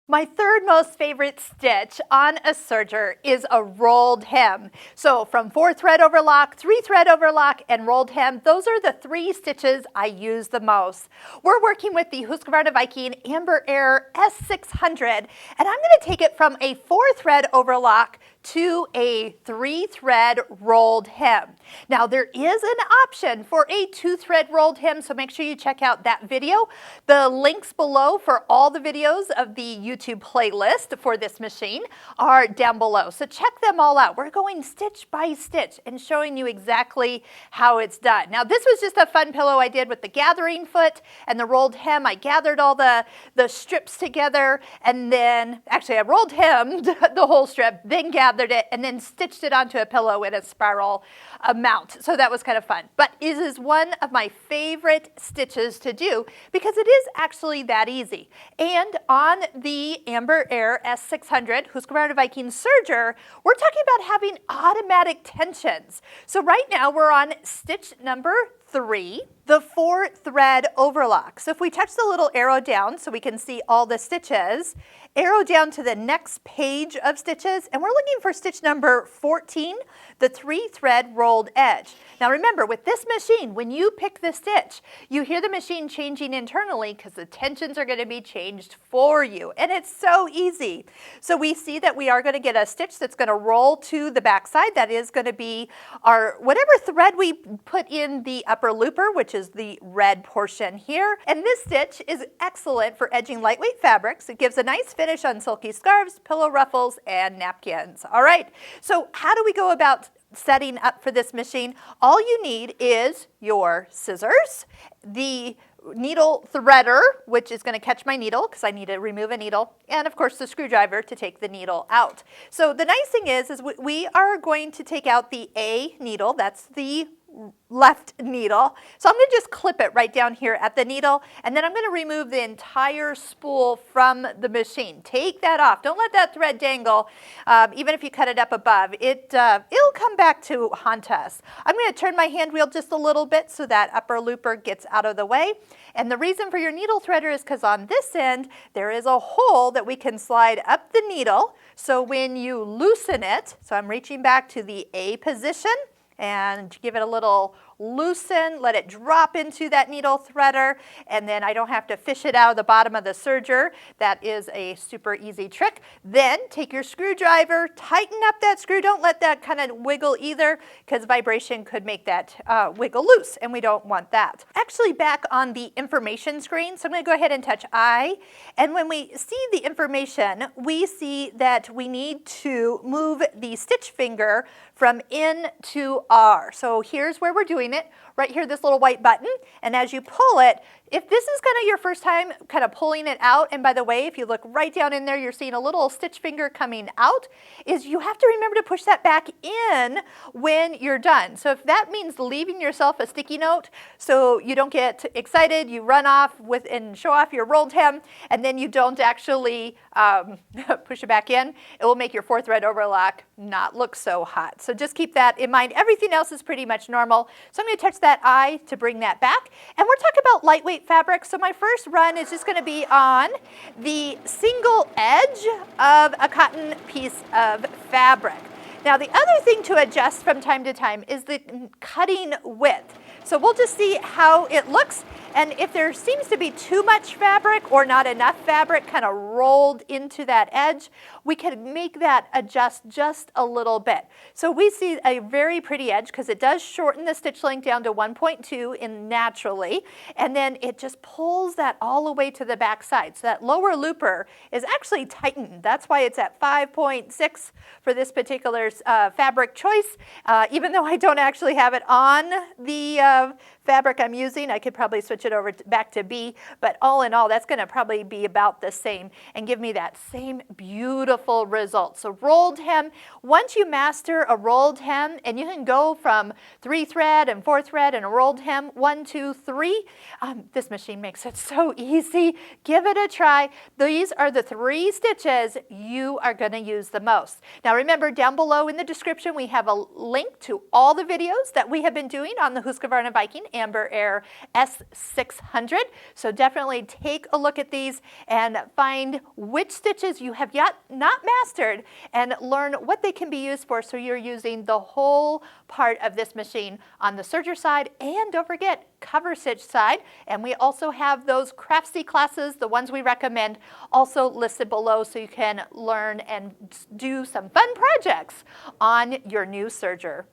My third most favorite stitch on a serger is a rolled hem. So from 4-thread overlock, 3-thread overlock, and rolled hem, those are the 3 stitches I use the most. We're working with the Husqvarna Viking Embroidery S600, and I'm going to take it from a 4-thread overlock to a 3-thread rolled hem. Now there is an option for a 2-thread rolled hem, so make sure you check out that video. The links below for all the videos of the YouTube playlist for this machine are down below, so check them all out. We're going stitch by stitch and showing you exactly how it's done. Now this was just a fun pillow I did with the gathering foot and the rolled hem. I gathered all the strips together, and then actually I rolled hemmed the whole strip, then gathered it, and then stitched it onto a pillow in a spiral mount. So that was kind of fun. But it is one of my favorite stitches to do because it is actually that easy. And on the Embroidery S600 Husqvarna Viking serger, we're talking about having automatic tensions. So right now we're on stitch number 3, the 4-thread overlock. So if we touch the little arrow down so we can see all the stitches, arrow down to the next page of stitches, and we're looking for stitch number 14, the 3-thread rolled edge. Now remember, with this machine, when you pick the stitch, you hear the machine changing internally because the tensions are going to be changed for you, and it's so easy. So we see that we are going to get a stitch that's going to roll to the back side. That is going to be our whatever thread we put in the upper looper, which is the red portion here. And this stitch is excellent for edging lightweight fabrics. It gives a nice finish on silky scarves, pillow ruffles, and napkins. All right, so how do we go about setting up for this machine? All you need is your scissors, the needle threader, which is going to catch my needle because I need to remove a needle, and of course the screwdriver to take the needle out. So the nice thing is we are going to take out the A needle, that's the left needle. So I'm going to just clip it right down here at the needle, and then I'm going to remove the entire spool from the machine. Take that off. Don't let that thread dangle. Even if you cut it up above, it'll come back to haunt us. I'm going to turn my hand wheel just a little bit so that upper looper gets out of the way. And the reason for your needle threader is because on this end, there is a hole that we can slide up the needle. So when you loosen it, so I'm reaching back to the A position, and give it a little loosen, let it drop into that needle threader, and then I don't have to fish it out of the bottom of the serger. That is a super easy trick. Then take your screwdriver, tighten up that screw. Don't let that kind of wiggle either, because vibration could make that wiggle loose, and we don't want that. Actually, back on the information screen, so I'm going to go ahead and touch I, and when we see the information, we see that we need to move the stitch finger from N to R. So here's where we're doing it. Right here, this little white button, and as you pull it, if this is kind of your first time kind of pulling it out, and by the way, if you look right down in there, you're seeing a little stitch finger coming out, is you have to remember to push that back in when you're done. So if that means leaving yourself a sticky note so you don't get excited, you run off with and show off your rolled hem, and then you don't actually push it back in, it will make your 4-thread overlock not look so hot. So just keep that in mind. Everything else is pretty much normal. So I'm going to touch that I to bring that back. And we're talking about lightweight fabric. So my first run is just going to be on the single edge of a cotton piece of fabric. Now the other thing to adjust from time to time is the cutting width. So we'll just see how it looks, and if there seems to be too much fabric or not enough fabric kind of rolled into that edge, we can make that adjust just a little bit. So we see a very pretty edge because it does shorten the stitch length down to 1.2 in naturally, and then it just pulls that all the way to the back side. So that lower looper is actually tightened. That's why it's at 5.6 for this particular fabric choice. Even though I don't actually have it on the fabric I'm using, I could probably switch it over back to B, but all in all, that's going to probably be about the same and give me that same beautiful result. So rolled hem, once you master a rolled hem, and you can go from 3-thread and 4-thread and a rolled hem, 1, 2, 3, this machine makes it so easy. Give it a try. These are the 3 stitches you are going to use the most. Now remember, down below in the description, we have a link to all the videos that we have been doing on the Husqvarna Viking Amber Air S600. So definitely take a look at these and find which stitches you have yet not mastered and learn what they can be used for, so you're using the whole part of this machine on the serger side, and don't forget cover stitch side. And we also have those Craftsy classes, the ones we recommend, also listed below, so you can learn and do some fun projects on your new serger.